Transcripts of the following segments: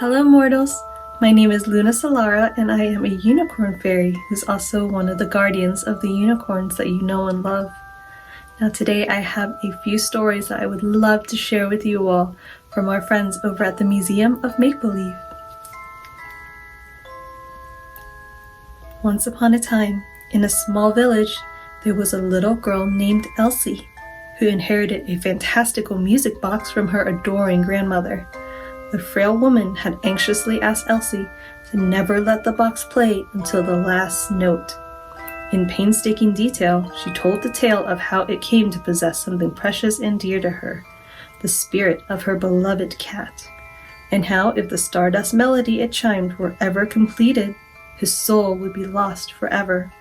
Hello mortals, my name is Luna Solara and I am a unicorn fairy who's also one of the guardians of the unicorns that you know and love. Now today I have a few stories that I would love to share with you all from our friends over at the Museum of Make-Believe. Once upon a time, in a small village, there was a little girl named Elsie who inherited a fantastical music box from her adoring grandmother. The frail woman had anxiously asked Elsie to never let the box play until the last note. In painstaking detail, she told the tale of how it came to possess something precious and dear to her, the spirit of her beloved cat, and how if the stardust melody it chimed were ever completed, his soul would be lost forever.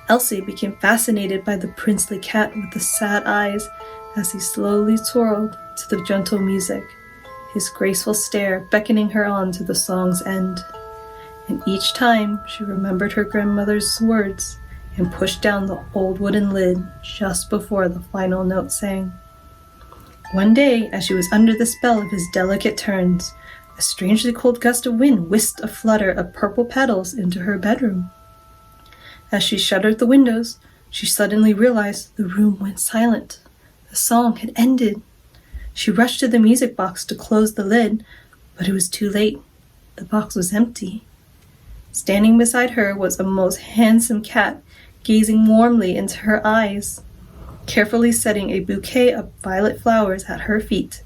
Elsie became fascinated by the princely cat with the sad eyes as he slowly twirled to the gentle music, his graceful stare beckoning her on to the song's end. And each time she remembered her grandmother's words and pushed down the old wooden lid just before the final note sang. One day, as she was under the spell of his delicate turns, a strangely cold gust of wind whisked a flutter of purple petals into her bedroom. As she shuttered the windows, she suddenly realized the room went silent. The song had ended. She rushed to the music box to close the lid, but it was too late. The box was empty. Standing beside her was a most handsome cat, gazing warmly into her eyes. Carefully setting a bouquet of violet flowers at her feet,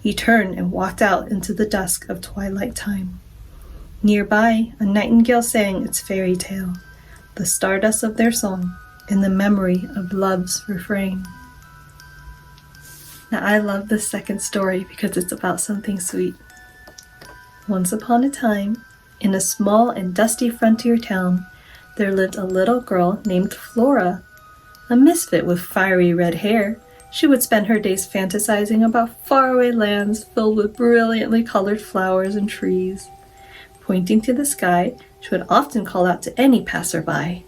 he turned and walked out into the dusk of twilight time. Nearby, a nightingale sang its fairy tale, the stardust of their song, in the memory of love's refrain. Now I love this second story because it's about something sweet. Once upon a time, in a small and dusty frontier town, there lived a little girl named Flora. A misfit with fiery red hair, she would spend her days fantasizing about faraway lands filled with brilliantly colored flowers and trees. Pointing to the sky, she would often call out to any passerby,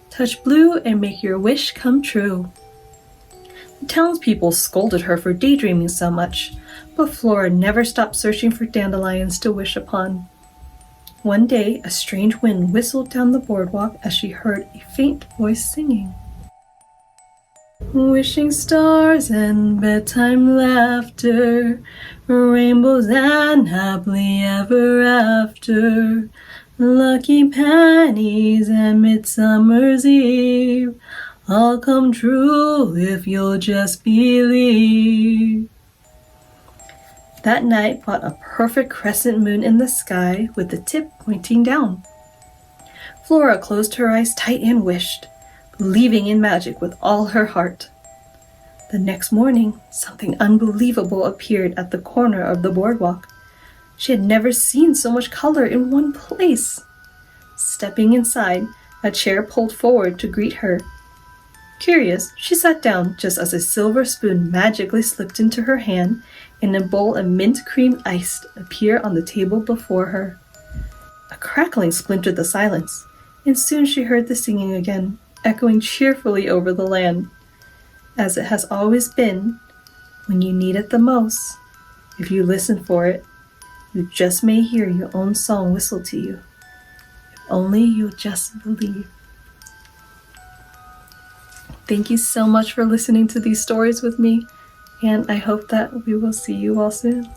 "Touch blue and make your wish come true." The townspeople scolded her for daydreaming so much, but Flora never stopped searching for dandelions to wish upon. One day, a strange wind whistled down the boardwalk as she heard a faint voice singing. Wishing stars and bedtime laughter, rainbows and happily ever after, lucky pennies and midsummer's eve, all come true if you'll just believe. That night brought a perfect crescent moon in the sky with the tip pointing down. Flora closed her eyes tight and wished, believing in magic with all her heart. The next morning, something unbelievable appeared at the corner of the boardwalk. She had never seen so much color in one place. Stepping inside, a chair pulled forward to greet her. Curious, she sat down just as a silver spoon magically slipped into her hand and a bowl of mint cream iced appeared on the table before her. A crackling splintered the silence, and soon she heard the singing again, echoing cheerfully over the land. As it has always been, when you need it the most, if you listen for it, you just may hear your own song whistle to you. If only you'll just believe. Thank you so much for listening to these stories with me, and I hope that we will see you all soon.